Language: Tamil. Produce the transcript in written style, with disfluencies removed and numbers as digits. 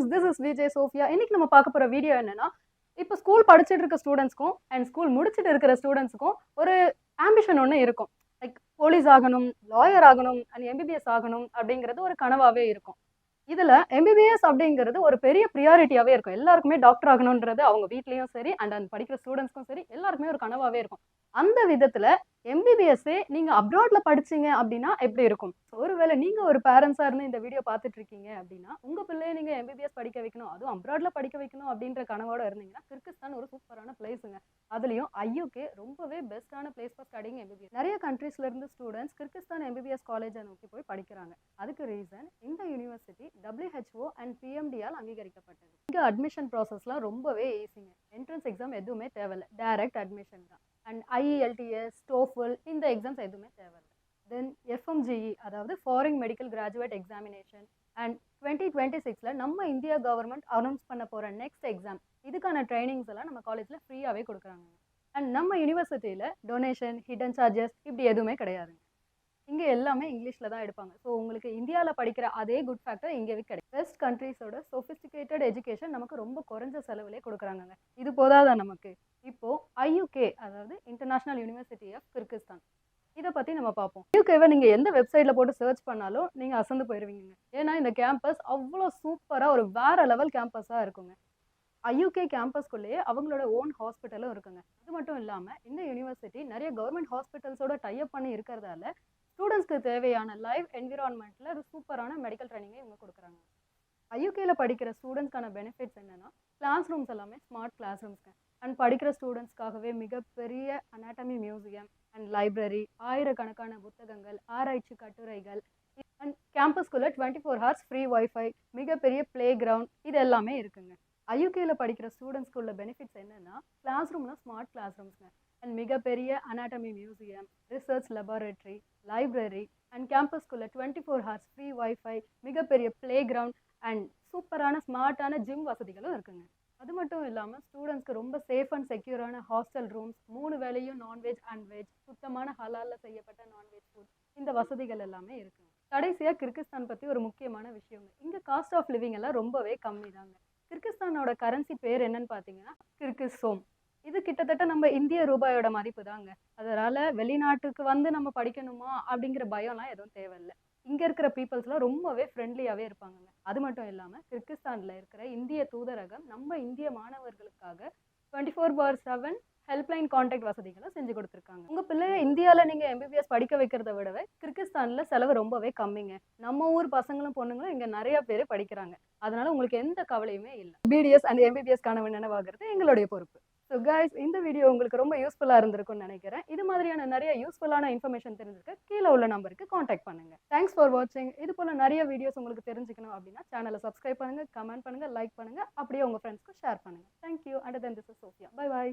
Friends, this is Vijay Sophia. இன்னைக்கு நம்ம பார்க்க போற வீடியோ என்னன்னா, இப்போ ஸ்கூல் படிச்சுட்டு இருக்க ஸ்டூடண்ட்ஸ்க்கும் அண்ட் ஸ்கூல் முடிச்சுட்டு இருக்கிற ஸ்டூடண்ட்ஸ்க்கும் ஒரு ஆம்பிஷன் ஒண்ணு இருக்கும். லைக் போலீஸ் ஆகணும், லாயர் ஆகணும் அண்ட் எம்பிபிஎஸ் ஆகணும் அப்படிங்கிறது ஒரு கனவாவே இருக்கும். இதுல எம்பிபிஎஸ் அப்படிங்கிறது ஒரு பெரிய ப்ரியாரிட்டியாவே இருக்கும். எல்லாருக்குமே டாக்டர் ஆகணும்ன்றது அவங்க வீட்லயும் சரி அண்ட் அந்த படிக்கிற ஸ்டூடெண்ட்ஸ்க்கும் சரி எல்லாருக்குமே ஒரு கனவாவே இருக்கும். அந்த விதத்துல எம்பிபிஎஸ்ஸே நீங்க அப்ராட்ல படிச்சீங்க அப்படின்னா எப்படி இருக்கும்? ஒருவேளை நீங்க ஒரு பேரண்ட்ஸா இருந்து இந்த வீடியோ பார்த்துட்டு இருக்கீங்க அப்படின்னா உங்க பிள்ளைய நீங்க எம்பிபிஎஸ் படிக்க வைக்கணும், அதுவும் அப்ராட்ல படிக்க வைக்கணும் அப்படின்ற கனவோட இருந்தீங்கன்னா கிர்கிஸ்தான் ஒரு சூப்பரான பிளேஸுங்க. அதுலயும் ஐயூகே ரொம்பவே பெஸ்டான பிளேஸ் ஃபார் ஸ்டடிங் எம்பிபிஎஸ். நிறைய கண்ட்ரீஸ்ல இருந்து ஸ்டூடெண்ட்ஸ் கிர்கிஸ்தான் எம்பிபிஎஸ் காலேஜை நோக்கி போய் படிக்கிறாங்க. அதுக்கு ரீசன் இந்த யூனிவர்சிட்டி WHO அண்ட் PMDயால் அங்கீகரிக்கப்பட்டது. இங்க அட்மிஷன் ப்ராசஸ்லாம் ரொம்பவே ஈஸிங்க. என்ட்ரன்ஸ் எக்ஸாம் எதுவுமே தேவையில்லை, டைரக்ட் அட்மிஷன் தான். அண்ட் IELTS, TOEFL இந்த எக்ஸாம்ஸ் எதுவுமே தேவையில்லை. தென் FMGE அதாவது foreign medical graduate examination and 2026ல நம்ம இந்தியா கவர்மெண்ட் அனௌன்ஸ் பண்ண போற நெக்ஸ்ட் எக்ஸாம் இதுக்கான ட்ரைனிங்ஸ் எல்லாம் நம்ம காலேஜ்ல ஃப்ரீயாவே கொடுக்குறாங்க. அண்ட் நம்ம யூனிவர்சிட்டியில டொனேஷன், ஹிடன் சார்ஜஸ் இப்படி எதுவுமே கிடையாதுங்க. இங்க எல்லாமே இங்கிலீஷ்ல தான் எடுப்பாங்க. ஸோ உங்களுக்கு இந்தியாவில் படிக்கிற அதே குட் ஃபேக்டர் இங்கேவே கிடைக்கும். வெஸ்ட் கண்ட்ரீஸோட சொஃபிஸ்டிகேட்டட் எஜுகேஷன் நமக்கு ரொம்ப குறைஞ்ச செலவுலே கொடுக்குறாங்க. இது போதாதான் நமக்கு. இப்போ IUK அதாவது இன்டர்நேஷனல் யூனிவர்சிட்டி ஆஃப் கிர்கிஸ்தான் இதை பத்தி நம்ம பார்ப்போம். IUKவை நீங்க எந்த வெப்சைட்ல போட்டு சர்ச் பண்ணாலும் நீங்க அசந்து போயிருவீங்க. ஏன்னா இந்த கேம்பஸ் அவ்வளோ சூப்பரா ஒரு வேற லெவல் கேம்பஸா இருக்குங்க. IUK கேம்பஸ்குள்ளேயே அவங்களோட ஓன் ஹாஸ்பிட்டலும் இருக்குங்க. அது மட்டும் இல்லாம இந்த யூனிவர்சிட்டி நிறைய கவர்மெண்ட் ஹாஸ்பிட்டல்ஸோட டைப் பண்ணி இருக்கிறதால ஸ்டூடெண்ட்ஸ்க்கு தேவையான லைவ் என்விரான்மெண்ட்ல ஒரு சூப்பரான மெடிக்கல் ட்ரைனிங்கை இவங்க கொடுக்குறாங்க. IUKல படிக்கிற ஸ்டூடெண்ட்ஸ்க்கான பெனிஃபிட்ஸ் என்னன்னா, கிளாஸ் ரூம்ஸ் எல்லாமே ஸ்மார்ட் கிளாஸ் ரூம்ஸ்க்கு அண்ட் படிக்கிற ஸ்டூடெண்ட்ஸ்க்காகவே மிகப்பெரிய அனாட்டமி மியூசியம் அண்ட் லைப்ரரி, ஆயிரக்கணக்கான புத்தகங்கள், ஆராய்ச்சி கட்டுரைகள் அண்ட் கேம்பஸ்குள்ள 24 ஹவர்ஸ் ஃப்ரீ வைஃபை, மிகப்பெரிய பிளே கிரவுண்ட் இது எல்லாமே இருக்குங்க. IUKல படிக்கிற ஸ்டூடெண்ட்ஸ்க்கு உள்ள பெனிஃபிட்ஸ் என்னன்னா, கிளாஸ் ரூம்னா ஸ்மார்ட் கிளாஸ் ரூம்ஸ்ங்க அண்ட் மிகப்பெரிய anatomy museum, research laboratory, library and கேம்பஸ்குள்ள 24 ஹவர்ஸ் ஃப்ரீ வைஃபை, மிகப்பெரிய பிளே கிரவுண்ட் அண்ட் சூப்பரான ஸ்மார்ட்டான ஜிம் வசதிகளும் இருக்குங்க. அது மட்டும் இல்லாமல் ஸ்டூடெண்ட்ஸ்க்கு ரொம்ப சேஃப் அண்ட் செக்யூரான ஹாஸ்டல் ரூம்ஸ், 3 வேளையும் நான்வெஜ் அண்ட் வெஜ், சுத்தமான ஹலால்ல செய்யப்பட்ட நான்வெஜ் ஃபுட் இந்த வசதிகள் எல்லாமே இருக்குங்க. கடைசியாக கிர்கிஸ்தான் பற்றி ஒரு முக்கியமான விஷயங்க. இங்கே காஸ்ட் ஆஃப் லிவிங் எல்லாம் ரொம்பவே கம்மி தாங்க. கிர்கிஸ்தானோட கரன்சி பேர் என்னன்னு பார்த்தீங்கன்னா கிர்கிஸ் சோம். இது கிட்டத்தட்ட நம்ம இந்திய ரூபாயோட மதிப்பு தாங்க. அதனால வெளிநாட்டுக்கு வந்து நம்ம படிக்கணுமா அப்படிங்கிற பயம்லாம் எதுவும் தேவையில்லை. இங்க இருக்கிற பீப்புள்ஸ்லாம் ரொம்பவே ஃப்ரெண்ட்லியாவே இருப்பாங்க. அது மட்டும் இல்லாம கிர்கிஸ்தான்ல இருக்கிற இந்திய தூதரகம் நம்ம இந்திய மாணவர்களுக்காக 24/7 ஹெல்ப்லைன் கான்டாக்ட் வசதிகளை செஞ்சு கொடுத்துருக்காங்க. உங்க பிள்ளைய இந்தியாவில் நீங்க MBBS படிக்க வைக்கிறத விடவே கிர்கிஸ்தான்ல செலவு ரொம்பவே கம்மிங்க. நம்ம ஊர் பசங்களும் பொண்ணுங்களும் இங்க நிறைய பேர் படிக்கிறாங்க. அதனால உங்களுக்கு எந்த கவலையுமே இல்லை. BDS அண்ட் MBBS கனவு நினைவாகிறது எங்களுடைய பொறுப்பு. ஸோ கைஸ், இந்த வீடியோ உங்களுக்கு ரொம்ப யூஸ்ஃபுல்லாக இருந்திருக்கும்னு நினைக்கிறேன். இது மாதிரியான நிறைய யூஸ்ஃபுல்லான இன்ஃபர்மேஷன் தெரிஞ்சுக்க கீழே உள்ள நம்பருக்கு காண்டாக்ட் பண்ணுங்க. தேங்க்ஸ் ஃபார் வாட்சிங். இது போல நிறைய வீடியோஸ் உங்களுக்கு தெரிஞ்சுக்கணும் அப்படின்னா சேனலை சப்ஸ்கிரைப் பண்ணுங்க, கமெண்ட் பண்ணுங்க, லைக் பண்ணுங்க, அப்படியே உங்க ஃப்ரெண்ட்ஸ்க்கு ஷேர் பண்ணுங்க. Thank you. And then this is Sophia. Bye bye.